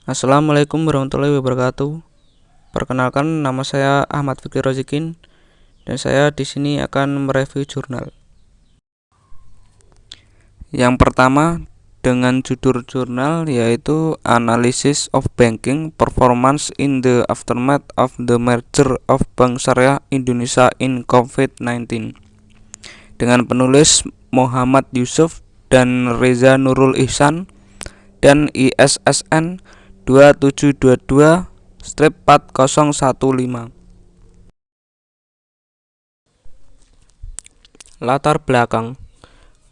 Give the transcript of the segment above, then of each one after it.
Assalamualaikum warahmatullahi wabarakatuh. Perkenalkan, nama saya Ahmad Fikri Rozikin dan saya di sini akan mereview jurnal. Yang pertama dengan judul jurnal yaitu Analysis of Banking Performance in the Aftermath of the Merger of Bank Syariah Indonesia in COVID-19 dengan penulis Muhammad Yusuf dan Reza Nurul Ihsan dan ISSN 2722-4015. Latar belakang.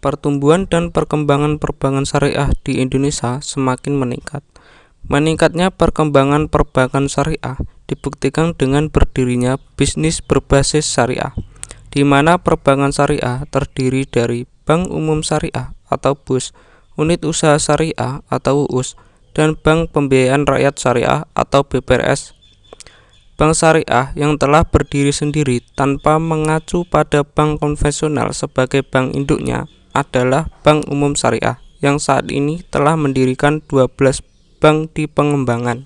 Pertumbuhan dan perkembangan perbankan syariah di Indonesia semakin meningkat. Meningkatnya perkembangan perbankan syariah dibuktikan dengan berdirinya bisnis berbasis syariah, di mana perbankan syariah terdiri dari Bank Umum Syariah atau BUS, Unit Usaha Syariah atau UUS, dan Bank Pembiayaan Rakyat Syariah atau BPRS. Bank syariah yang telah berdiri sendiri tanpa mengacu pada bank konvensional sebagai bank induknya adalah Bank Umum Syariah yang saat ini telah mendirikan 12 bank di pengembangan.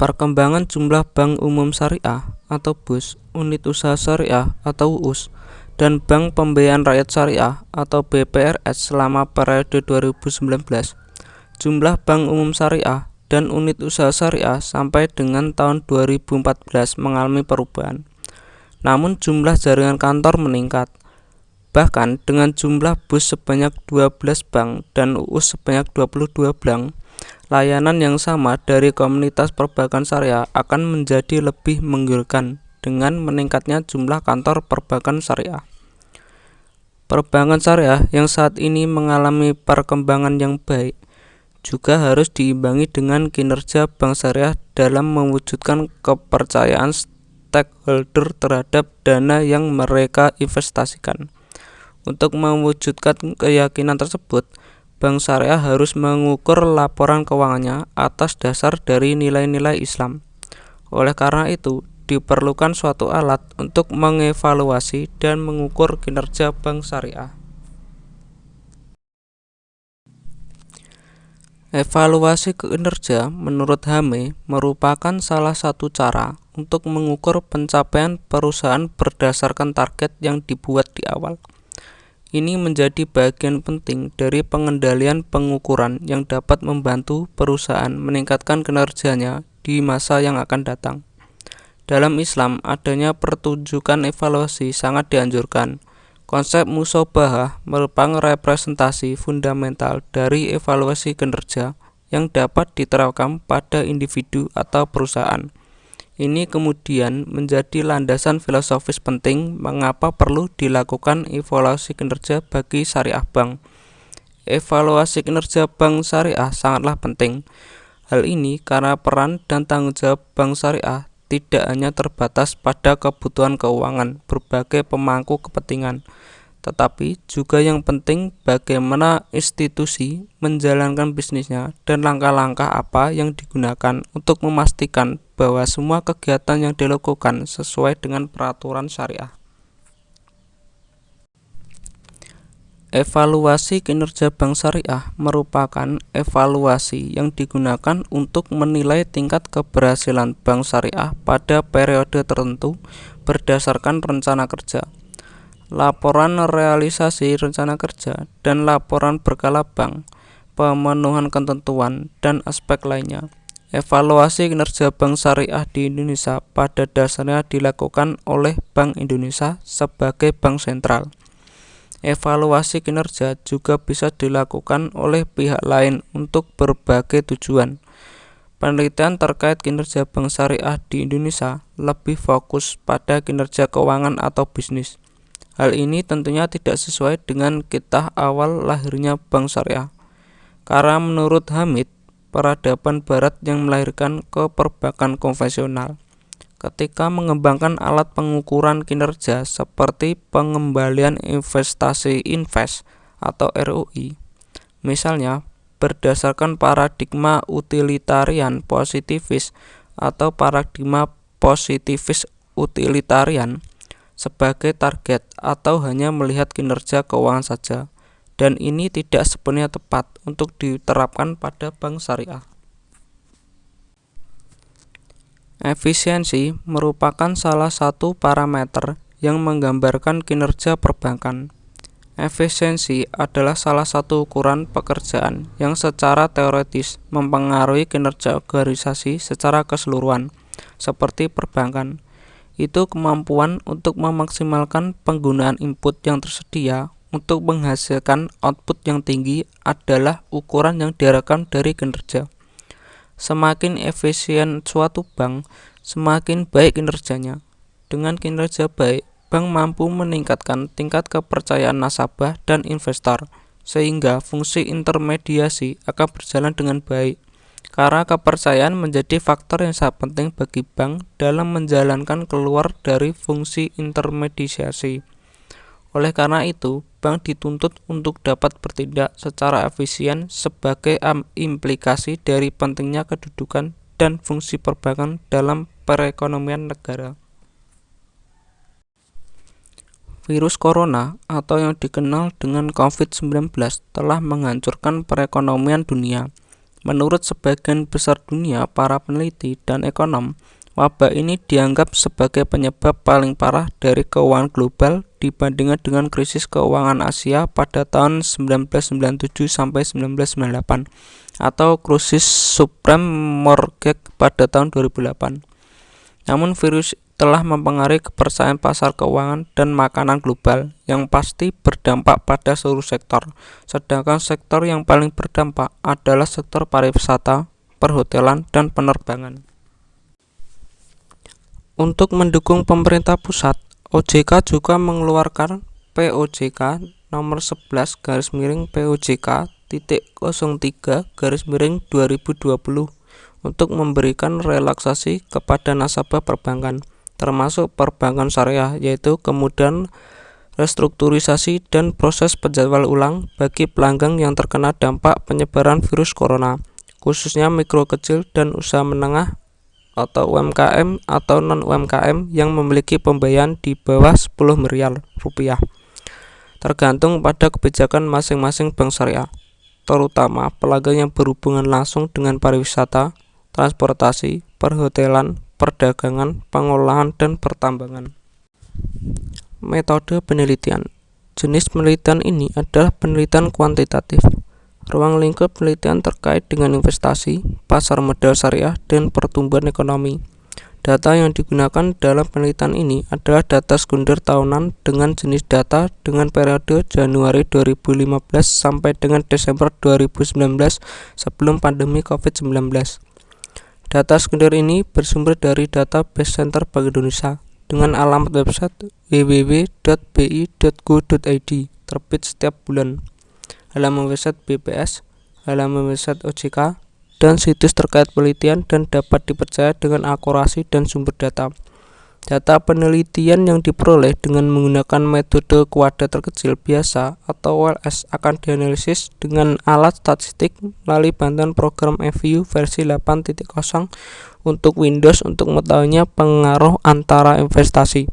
Perkembangan jumlah Bank Umum Syariah atau BUS, Unit Usaha Syariah atau UUS, dan Bank Pembiayaan Rakyat Syariah atau BPRS selama periode 2019. Jumlah Bank Umum Syariah dan Unit Usaha Syariah sampai dengan tahun 2014 mengalami perubahan. Namun jumlah jaringan kantor meningkat. Bahkan dengan jumlah BUS sebanyak 12 bank dan UUS sebanyak 22 bank, layanan yang sama dari komunitas perbankan syariah akan menjadi lebih menggiurkan dengan meningkatnya jumlah kantor perbankan syariah. Perbankan syariah yang saat ini mengalami perkembangan yang baik juga harus diimbangi dengan kinerja bank syariah dalam mewujudkan kepercayaan stakeholder terhadap dana yang mereka investasikan. Untuk mewujudkan keyakinan tersebut, bank syariah harus mengukur laporan keuangannya atas dasar dari nilai-nilai Islam. Oleh karena itu, diperlukan suatu alat untuk mengevaluasi dan mengukur kinerja bank syariah. Evaluasi kinerja menurut Hame merupakan salah satu cara untuk mengukur pencapaian perusahaan berdasarkan target yang dibuat di awal. Ini menjadi bagian penting dari pengendalian pengukuran yang dapat membantu perusahaan meningkatkan kinerjanya di masa yang akan datang. Dalam Islam, adanya pertunjukan evaluasi sangat dianjurkan. Konsep musobahah merupakan representasi fundamental dari evaluasi kinerja yang dapat diterapkan pada individu atau perusahaan. Ini kemudian menjadi landasan filosofis penting mengapa perlu dilakukan evaluasi kinerja bagi syariah bank. Evaluasi kinerja bank syariah sangatlah penting. Hal ini karena peran dan tanggung jawab bank syariah tidak hanya terbatas pada kebutuhan keuangan berbagai pemangku kepentingan, tetapi juga yang penting bagaimana institusi menjalankan bisnisnya dan langkah-langkah apa yang digunakan untuk memastikan bahwa semua kegiatan yang dilakukan sesuai dengan peraturan syariah. Evaluasi kinerja bank syariah merupakan evaluasi yang digunakan untuk menilai tingkat keberhasilan bank syariah pada periode tertentu berdasarkan rencana kerja, laporan realisasi rencana kerja, dan laporan berkala bank, pemenuhan ketentuan, dan aspek lainnya. Evaluasi kinerja bank syariah di Indonesia pada dasarnya dilakukan oleh Bank Indonesia sebagai bank sentral. Evaluasi kinerja juga bisa dilakukan oleh pihak lain untuk berbagai tujuan. Penelitian terkait kinerja bank syariah di Indonesia lebih fokus pada kinerja keuangan atau bisnis. Hal ini tentunya tidak sesuai dengan kitah awal lahirnya bank syariah. Karena menurut Hamid, peradaban barat yang melahirkan keperbankan konvensional. Ketika mengembangkan alat pengukuran kinerja seperti pengembalian investasi invest atau ROI, misalnya berdasarkan paradigma utilitarian positivis atau paradigma positivis utilitarian sebagai target atau hanya melihat kinerja keuangan saja dan ini tidak sepenuhnya tepat untuk diterapkan pada bank syariah. Efisiensi merupakan salah satu parameter yang menggambarkan kinerja perbankan. Efisiensi adalah salah satu ukuran pekerjaan yang secara teoretis mempengaruhi kinerja organisasi secara keseluruhan, seperti perbankan. Itu kemampuan untuk memaksimalkan penggunaan input yang tersedia untuk menghasilkan output yang tinggi adalah ukuran yang diharapkan dari kinerja. Semakin efisien suatu bank, semakin baik kinerjanya. Dengan kinerja baik, bank mampu meningkatkan tingkat kepercayaan nasabah dan investor, sehingga fungsi intermediasi akan berjalan dengan baik. Karena kepercayaan menjadi faktor yang sangat penting bagi bank dalam menjalankan keluar dari fungsi intermediasi. Oleh karena itu, bank dituntut untuk dapat bertindak secara efisien sebagai implikasi dari pentingnya kedudukan dan fungsi perbankan dalam perekonomian negara. Virus corona atau yang dikenal dengan COVID-19 telah menghancurkan perekonomian dunia. Menurut sebagian besar dunia, para peneliti dan ekonom, wabah ini dianggap sebagai penyebab paling parah dari keuangan global dibandingkan dengan krisis keuangan Asia pada tahun 1997 sampai 1998 atau krisis subprime mortgage pada tahun 2008. Namun virus telah mempengaruhi kepercayaan pasar keuangan dan makanan global yang pasti berdampak pada seluruh sektor. Sedangkan sektor yang paling berdampak adalah sektor pariwisata, perhotelan, dan penerbangan. Untuk mendukung pemerintah pusat, OJK juga mengeluarkan POJK nomor 11/POJK.03/2020 untuk memberikan relaksasi kepada nasabah perbankan, termasuk perbankan syariah, yaitu kemudian restrukturisasi dan proses penjadwal ulang bagi pelanggan yang terkena dampak penyebaran virus corona, khususnya mikro kecil dan usaha menengah atau UMKM atau non-UMKM yang memiliki pembayaran di bawah 10 miliar rupiah, tergantung pada kebijakan masing-masing bank syariah, terutama pelanggan yang berhubungan langsung dengan pariwisata, transportasi, perhotelan, perdagangan, pengolahan, dan pertambangan. Metode penelitian. Jenis penelitian ini adalah penelitian kuantitatif. Ruang lingkup penelitian terkait dengan investasi, pasar modal syariah, dan pertumbuhan ekonomi. Data yang digunakan dalam penelitian ini adalah data sekunder tahunan dengan jenis data dengan periode Januari 2015 sampai dengan Desember 2019 sebelum pandemi COVID-19. Data sekunder ini bersumber dari database Center Bank Indonesia dengan alamat website www.bi.go.id terbit setiap bulan, halaman website BPS, halaman website OJK, dan situs terkait penelitian dan dapat dipercaya dengan akurasi dan sumber data. Data penelitian yang diperoleh dengan menggunakan metode kuadrat terkecil biasa atau OLS akan dianalisis dengan alat statistik melalui bantuan program EView versi 8.0 untuk Windows untuk mengetahuinya pengaruh antara investasi,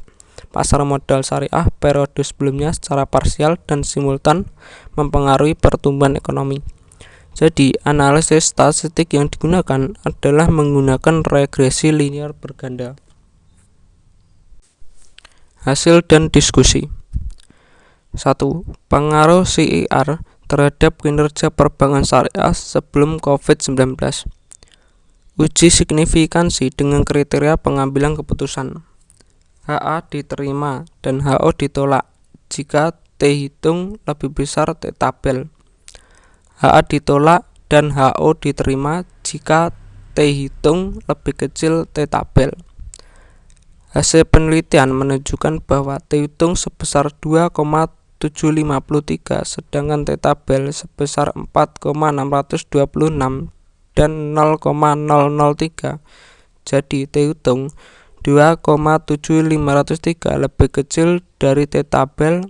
pasar modal syariah periode sebelumnya secara parsial dan simultan mempengaruhi pertumbuhan ekonomi. Jadi, analisis statistik yang digunakan adalah menggunakan regresi linear berganda. Hasil dan diskusi. 1. Pengaruh CIR terhadap kinerja perbankan syariah sebelum COVID-19. Uji signifikansi dengan kriteria pengambilan keputusan. HA diterima dan HO ditolak jika T hitung lebih besar T tabel. HA ditolak dan HO diterima jika T hitung lebih kecil T tabel. Hasil penelitian menunjukkan bahwa T hitung sebesar 2,753 sedangkan T tabel sebesar 4,626 dan 0,003. Jadi T hitung 2,7503 lebih kecil dari T tabel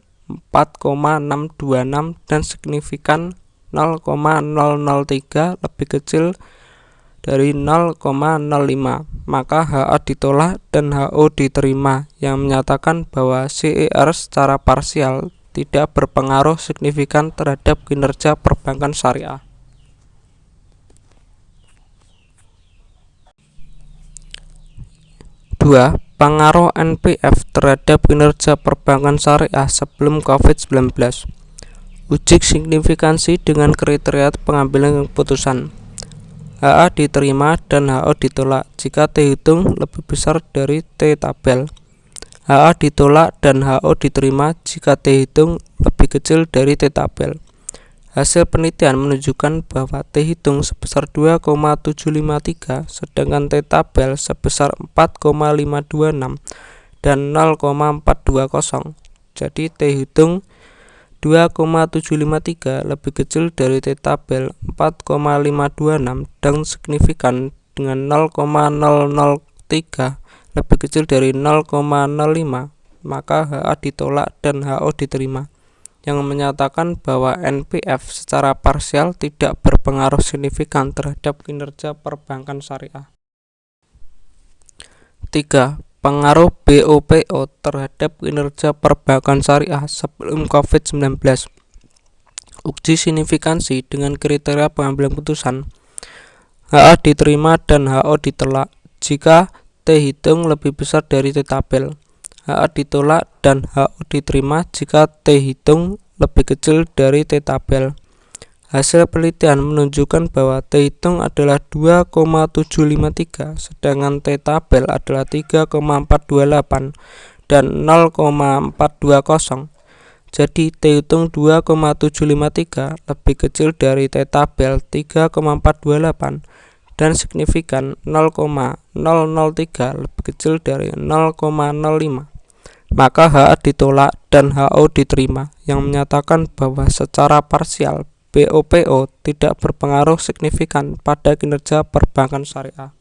4,626 dan signifikan 0,003 lebih kecil dari 0,05, maka HA ditolak dan HO diterima, yang menyatakan bahwa CIR secara parsial tidak berpengaruh signifikan terhadap kinerja perbankan syariah. 2. Pengaruh NPF terhadap kinerja perbankan syariah sebelum COVID-19. Uji signifikansi dengan kriteria pengambilan keputusan. HA diterima dan HO ditolak jika T hitung lebih besar dari T tabel. HA ditolak dan HO diterima jika T hitung lebih kecil dari T tabel. Hasil penelitian menunjukkan bahwa T hitung sebesar 2,753 sedangkan T tabel sebesar 4,526 dan 0,420. Jadi T hitung 2,753 lebih kecil dari T tabel 4,526 dan signifikan dengan 0,003 lebih kecil dari 0,05, maka HA ditolak dan HO diterima, yang menyatakan bahwa NPF secara parsial tidak berpengaruh signifikan terhadap kinerja perbankan syariah. 3. Pengaruh BOPO terhadap kinerja perbankan syariah sebelum COVID-19. Uji signifikansi dengan kriteria pengambilan keputusan. HA diterima dan HO ditolak jika T hitung lebih besar dari T tabel. HA ditolak dan HO diterima jika T hitung lebih kecil dari T tabel. Hasil penelitian menunjukkan bahwa T hitung adalah 2,753 sedangkan T tabel adalah 3,428 dan 0,420. Jadi T hitung 2,753 lebih kecil dari T tabel 3,428 dan signifikan 0,003 lebih kecil dari 0,05. Maka HA ditolak dan HO diterima, yang menyatakan bahwa secara parsial BOPO tidak berpengaruh signifikan pada kinerja perbankan syariah.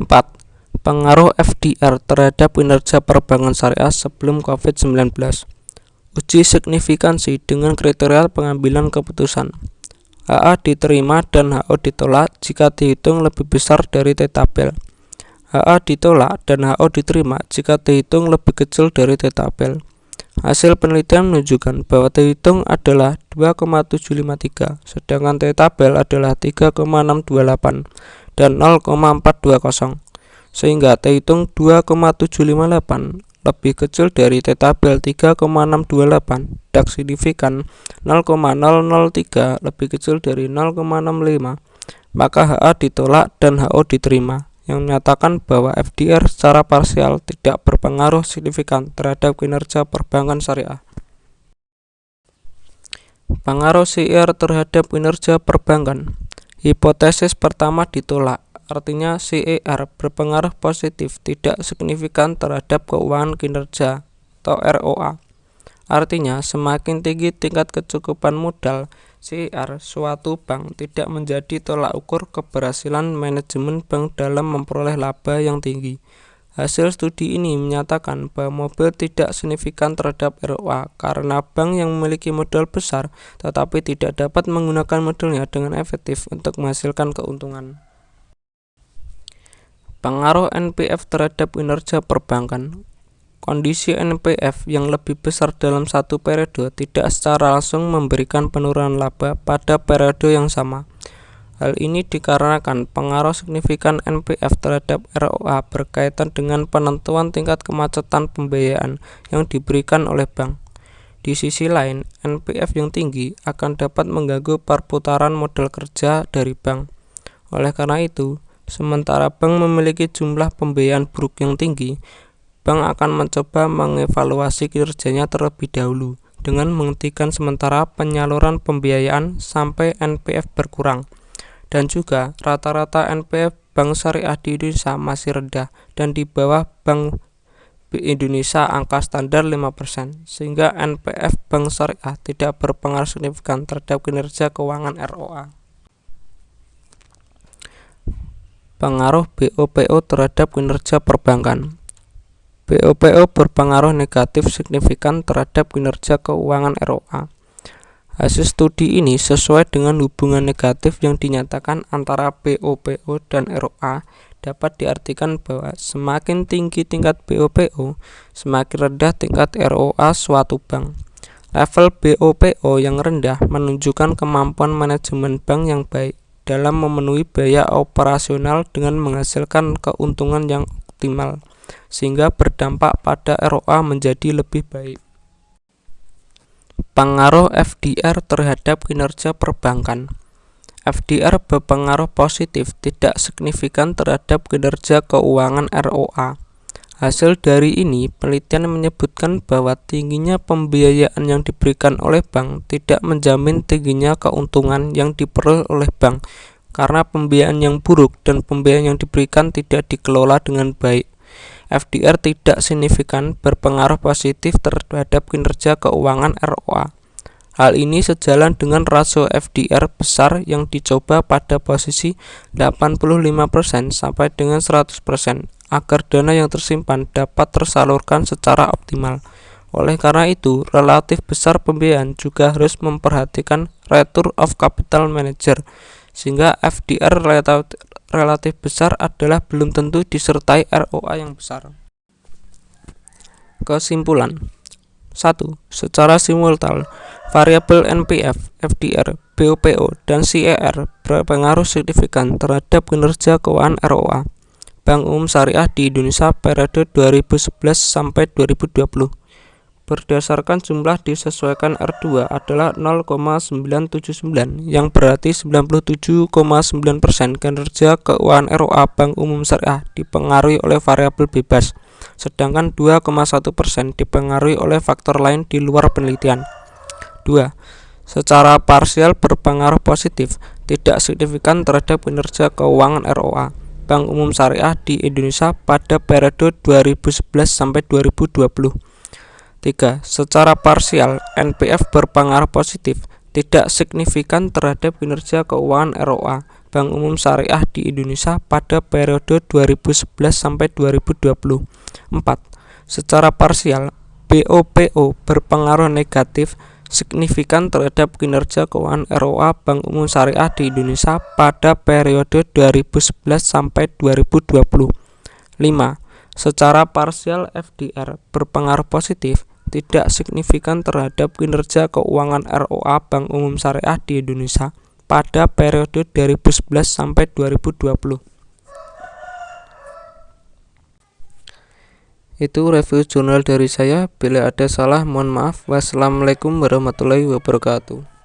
4. Pengaruh FDR terhadap kinerja perbankan syariah sebelum COVID-19. Uji signifikansi dengan kriteria pengambilan keputusan. HA diterima dan HO ditolak jika dihitung lebih besar dari T tabel. HA ditolak dan HO diterima jika T hitung lebih kecil dari T tabel. Hasil penelitian menunjukkan bahwa T hitung adalah 2,753 sedangkan T tabel adalah 3,628 dan 0,420, sehingga T hitung 2,758 lebih kecil dari T tabel 3,628 dan signifikan 0,003 lebih kecil dari 0,65, maka HA ditolak dan HO diterima, yang menyatakan bahwa FDR secara parsial tidak berpengaruh signifikan terhadap kinerja perbankan syariah. Pengaruh CIR terhadap kinerja perbankan. Hipotesis pertama ditolak, artinya CIR berpengaruh positif tidak signifikan terhadap keuangan kinerja atau ROA. Artinya, semakin tinggi tingkat kecukupan modal CIR suatu bank tidak menjadi tolak ukur keberhasilan manajemen bank dalam memperoleh laba yang tinggi. Hasil studi ini menyatakan bahwa mobil tidak signifikan terhadap ROA karena bank yang memiliki modal besar tetapi tidak dapat menggunakan modalnya dengan efektif untuk menghasilkan keuntungan. Pengaruh NPF terhadap kinerja perbankan. Kondisi NPF yang lebih besar dalam satu periode tidak secara langsung memberikan penurunan laba pada periode yang sama. Hal ini dikarenakan pengaruh signifikan NPF terhadap ROA berkaitan dengan penentuan tingkat kemacetan pembiayaan yang diberikan oleh bank. Di sisi lain, NPF yang tinggi akan dapat mengganggu perputaran modal kerja dari bank. Oleh karena itu, sementara bank memiliki jumlah pembiayaan buruk yang tinggi, bank akan mencoba mengevaluasi kinerjanya terlebih dahulu dengan menghentikan sementara penyaluran pembiayaan sampai NPF berkurang. Dan juga rata-rata NPF bank syariah di Indonesia masih rendah dan di bawah Bank Indonesia angka standar 5%, sehingga NPF bank syariah tidak berpengaruh signifikan terhadap kinerja keuangan ROA. Pengaruh BOPO terhadap kinerja perbankan. BOPO berpengaruh negatif signifikan terhadap kinerja keuangan ROA. Hasil studi ini sesuai dengan hubungan negatif yang dinyatakan antara BOPO dan ROA dapat diartikan bahwa semakin tinggi tingkat BOPO, semakin rendah tingkat ROA suatu bank. Level BOPO yang rendah menunjukkan kemampuan manajemen bank yang baik dalam memenuhi biaya operasional dengan menghasilkan keuntungan yang optimal, sehingga berdampak pada ROA menjadi lebih baik. Pengaruh FDR terhadap kinerja perbankan. FDR berpengaruh positif tidak signifikan terhadap kinerja keuangan ROA. Hasil dari ini, penelitian menyebutkan bahwa tingginya pembiayaan yang diberikan oleh bank tidak menjamin tingginya keuntungan yang diperoleh oleh bank, karena pembiayaan yang buruk dan pembiayaan yang diberikan tidak dikelola dengan baik. FDR tidak signifikan berpengaruh positif terhadap kinerja keuangan ROA. Hal ini sejalan dengan rasio FDR besar yang dicoba pada posisi 85% sampai dengan 100% agar dana yang tersimpan dapat tersalurkan secara optimal. Oleh karena itu, relatif besar pembiayaan juga harus memperhatikan return of capital manager, sehingga FDR relatif besar adalah belum tentu disertai ROA yang besar. Kesimpulan. 1. Secara simultan, variabel NPF, FDR, BOPO, dan CER berpengaruh signifikan terhadap kinerja keuangan ROA Bank Umum Syariah di Indonesia periode 2011 sampai 2020. Berdasarkan jumlah disesuaikan R2 adalah 0,979, yang berarti 97,9% kinerja keuangan ROA Bank Umum Syariah dipengaruhi oleh variabel bebas, sedangkan 2,1% dipengaruhi oleh faktor lain di luar penelitian. 2. Secara parsial berpengaruh positif, tidak signifikan terhadap kinerja keuangan ROA Bank Umum Syariah di Indonesia pada periode 2011 sampai 2020. 3. Secara parsial, NPF berpengaruh positif, tidak signifikan terhadap kinerja keuangan ROA Bank Umum Syariah di Indonesia pada periode 2011 sampai 2020. 4. Secara parsial, BOPO berpengaruh negatif signifikan terhadap kinerja keuangan ROA Bank Umum Syariah di Indonesia pada periode 2011 sampai 2020. 5. Secara parsial FDR berpengaruh positif, tidak signifikan terhadap kinerja keuangan ROA Bank Umum Syariah di Indonesia pada periode 2011 sampai 2020. Itu review jurnal dari saya. Bila ada salah, mohon maaf. Wassalamualaikum warahmatullahi wabarakatuh.